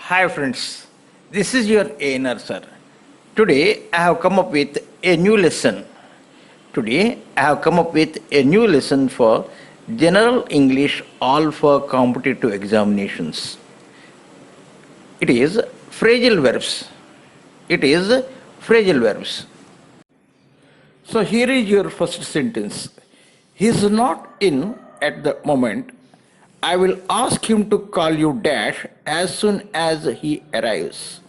Hi friends, this is your ANR sir. Today I have come up with a new lesson. Today I have come up with a new lesson for General English all for competitive examinations. It is phrasal verbs. It is phrasal verbs. So here is your first sentence. He is not in at the moment. I will ask him to call you dash as soon as he arrives.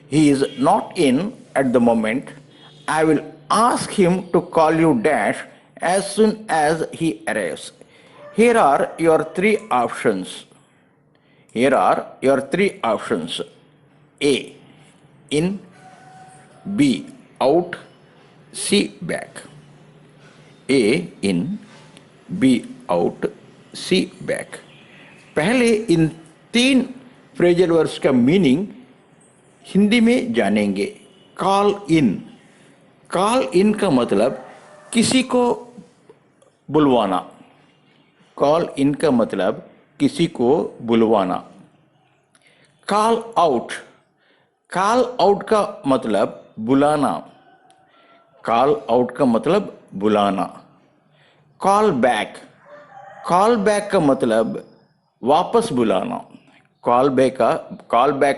He is not in at the moment. I will ask him to call you dash as soon as he arrives. Here are your three options. Here are your three options. A. In. B. Out. C. Back. A. In. B. Out. C. Back. पहले इन तीन phrasal verbs का meaning Hindi में जानेंगे. Call in का मतलब किसी को बुलवाना. कॉल इन का मतलब किसी को बुलवाना. कॉल आउट का मतलब बुलाना. कॉल आउट का मतलब बुलाना. कॉल बैक का मतलब वापस बुलाना. कॉल बैक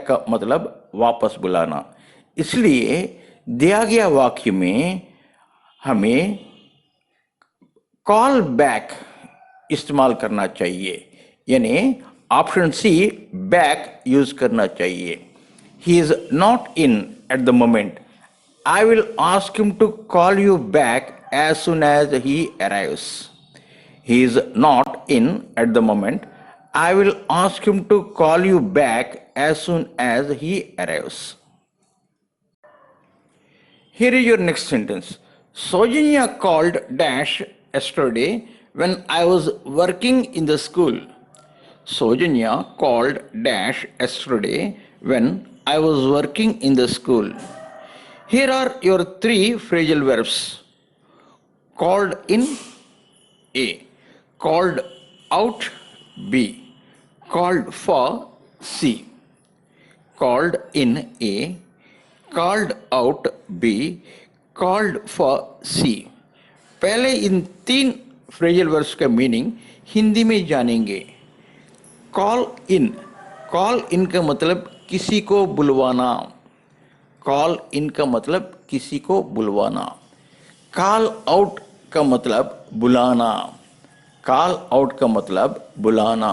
का मतलब वापस बुलाना. इसलिए दिया गया वाक्य में हमें कॉल बैक इस्तेमाल करना चाहिए, यानी ऑप्शन सी बैक यूज करना चाहिए. He is not in at the moment. I will ask him to call you back as soon as he arrives. He is not in at the moment. I will ask him to call you back as soon as he arrives. Here is your next sentence. Sojanya called dash yesterday when I was working in the school. Sojanya called dash yesterday when I was working in the school. Here are your three phrasal verbs. Called in. A. Called out. B. Called for. C. Called in. A. Called out. B. Called for. C. पहले इन तीन phrasal words का meaning Hindi में जानेंगे. Call in का मतलब किसी को बुलवाना. कॉल इन का मतलब किसी को बुलवाना. कॉल आउट का मतलब बुलाना. कॉल आउट का मतलब बुलाना.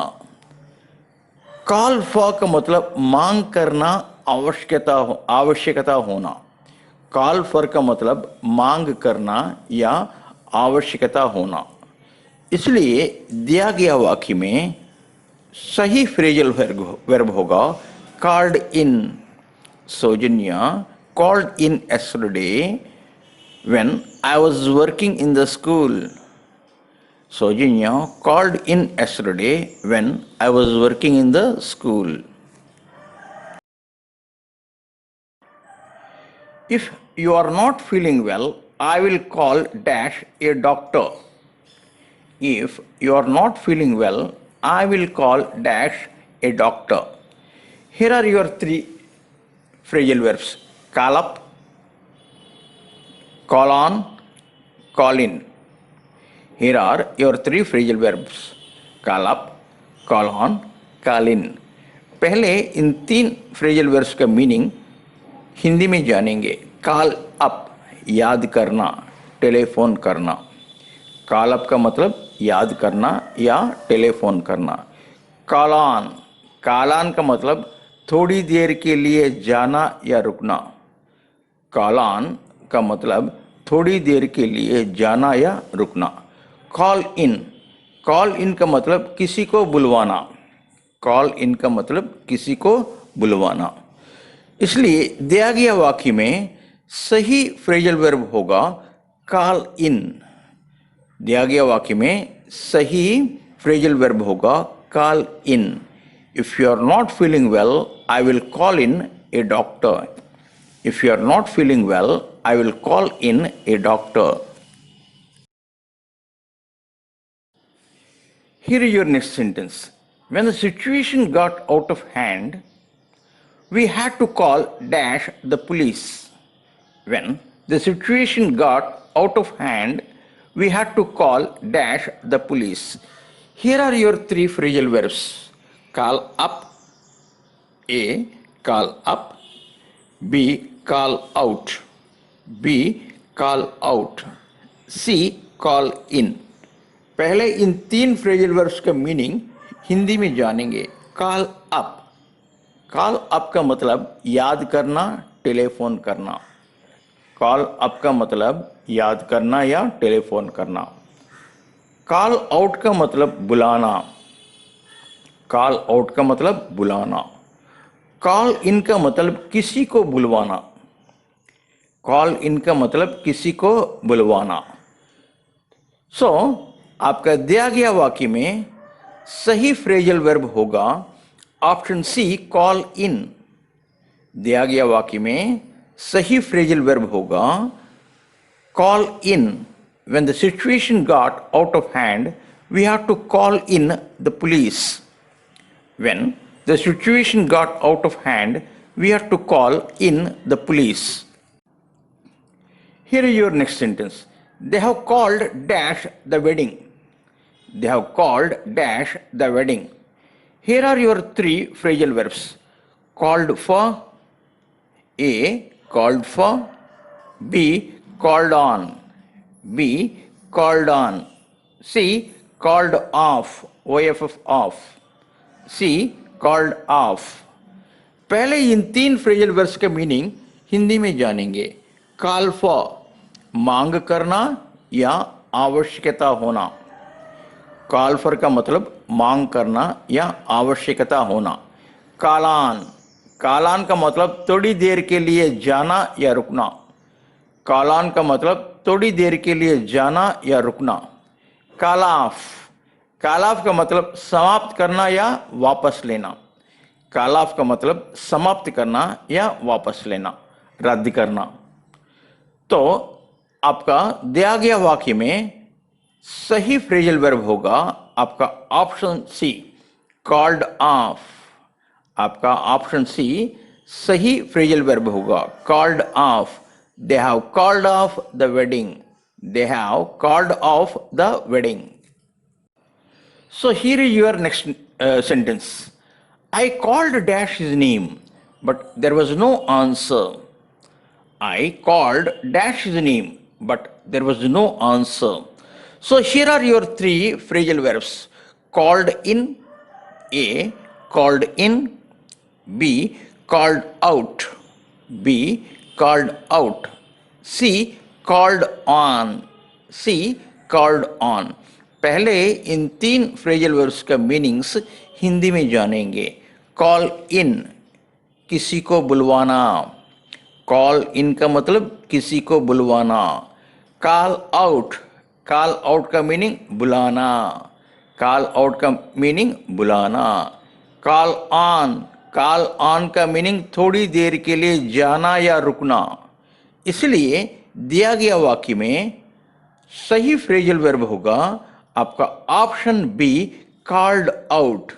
कॉल फॉर का मतलब मांग करना, आवश्यकता होना. कॉल फॉर का मतलब मांग करना या आवश्यकता होना. इसलिए दिया गया वाक्य में सही फ्रेजल वर्ब होगा called in. Saujanya called in yesterday when I was working in the school. Sojanya called in yesterday when I was working in the school. If you are not feeling well, I will call dash a doctor. If you are not feeling well, I will call dash a doctor. Here are your three phrasal verbs. Call up, call on, call in. Here are your three phrasal verbs. Call up, call on, call in. पहले इन तीन phrasal verbs का meaning Hindi में जानेंगे. Call up याद करना, telephone करना. Call up का मतलब याद करना या टेलीफोन करना. कॉल ऑन का मतलब थोड़ी देर के लिए जाना या रुकना. कॉल ऑन का मतलब थोड़ी देर के लिए जाना या रुकना. कॉल इन का मतलब किसी को बुलवाना. कॉल इन का मतलब किसी को बुलवाना. इसलिए दिया गया वाक्य में सही फ्रेजल वर्ब होगा कॉल इन. दिया गया वाक्य में सही फ्रेजल वर्ब होगा call in. If you are not feeling well, I will call in a doctor. If you are not feeling well, I will call in a doctor. Here is your next sentence. When the situation got out of hand, we had to call dash the police. When the situation got out of hand, we had to call dash the police. Here are your three phrasal verbs. Call up. A. Call up. B. Call out. B. Call out. C. Call in. पहले इन तीन phrasal verbs का meaning Hindi में जानेंगे. Call up. Call up का मतलब याद करना, telephone करना. कॉल अप का मतलब याद करना या टेलीफोन करना. कॉल आउट का मतलब बुलाना. कॉल आउट का मतलब बुलाना. कॉल इन का मतलब किसी को बुलवाना. कॉल इन का मतलब किसी को बुलवाना. सो आपका दिया गया वाक्य में सही फ्रेजल वर्ब होगा ऑप्शन सी, कॉल इन. दिया गया वाक्य में सही फ्रेजल वर्ब होगा call in. When the situation got out of hand, we had to call in the police. When the situation got out of hand, we had to call in the police. Here is your next sentence. They have called dash the wedding. They have called dash the wedding. Here are your three phrasal verbs. Called for. A. Called for. B. Called on. B. Called on. C. Called off. OFF off. C. Called off. पहले इन तीन phrasal verbs का meaning Hindi में जानेंगे. Call for मांग करना या आवश्यकता होना. कॉल फॉर का मतलब मांग करना या आवश्यकता होना. कालान. कालान का मतलब थोड़ी देर के लिए जाना या रुकना. कालान का मतलब थोड़ी देर के लिए जाना या रुकना. कालाफ. कालाफ का मतलब समाप्त करना या वापस लेना. कालाफ का मतलब समाप्त करना या वापस लेना, रद्द करना. तो आपका दिया गया वाक्य में सही फ्रेजल वर्ब होगा आपका ऑप्शन सी, कॉल्ड ऑफ. आपका ऑप्शन सी सही फ्रेजल वर्ब होगा, called off. They have called off the wedding. They have called off the wedding. So here is your next sentence. I called dash his name, but there was no answer. I called dash his name, but there was no answer. So here are your three phrasal verbs. Called in. A. Called in. B. Called out. B. Called out. C. Called on. C. Called on. पहले इन तीन phrasal verbs का meanings Hindi में जानेंगे. Call in, किसी को बुलवाना. Call in का मतलब किसी को बुलवाना. Call out. कॉल आउट का मीनिंग बुलाना. कॉल आउट का मीनिंग बुलाना. Call on. कॉल ऑन का मीनिंग थोड़ी देर के लिए जाना या रुकना. इसलिए दिया गया वाक्य में सही फ्रेजल वर्ब होगा आपका ऑप्शन बी, कॉल्ड आउट.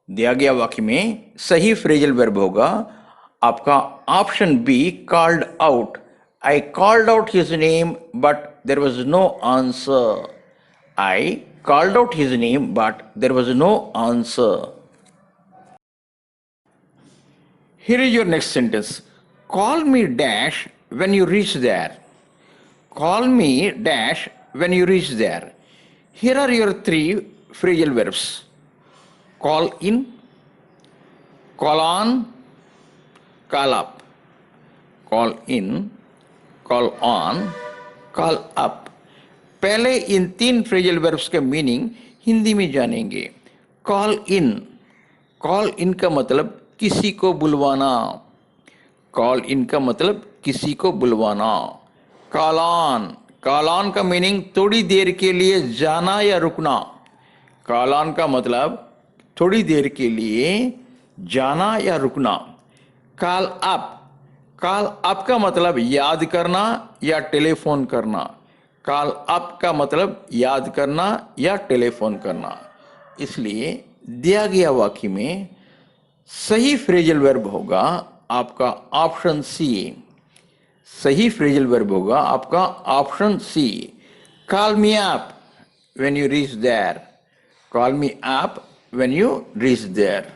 दिया गया वाक्य में सही फ्रेजल वर्ब होगा आपका option B, called out. I called out his name but there was no answer. I called out his name but there was no answer. Here is your next sentence. Call me dash when you reach there. Call me dash when you reach there. Here are your three phrasal verbs. Call in, call on, call up. Call in, call on, call up. पहले इन तीन phrasal verbs का meaning Hindi में जानेंगे. Call in. Call in का मतलब किसी को बुलवाना. कॉल इन का मतलब किसी को बुलवाना. Call on. कॉल ऑन का मीनिंग थोड़ी देर के लिए जाना या रुकना. कॉल ऑन का मतलब थोड़ी देर के लिए जाना या रुकना. Call up. कॉल अप का मतलब याद करना या टेलीफोन करना. कॉल अप का मतलब याद करना या टेलीफोन करना. इसलिए दिया गया वाक्य में सही फ्रेजल वर्ब होगा आपका ऑप्शन सी। सही फ्रेजल वर्ब होगा आपका option C. Call me up when you reach there. Call me up when you reach there.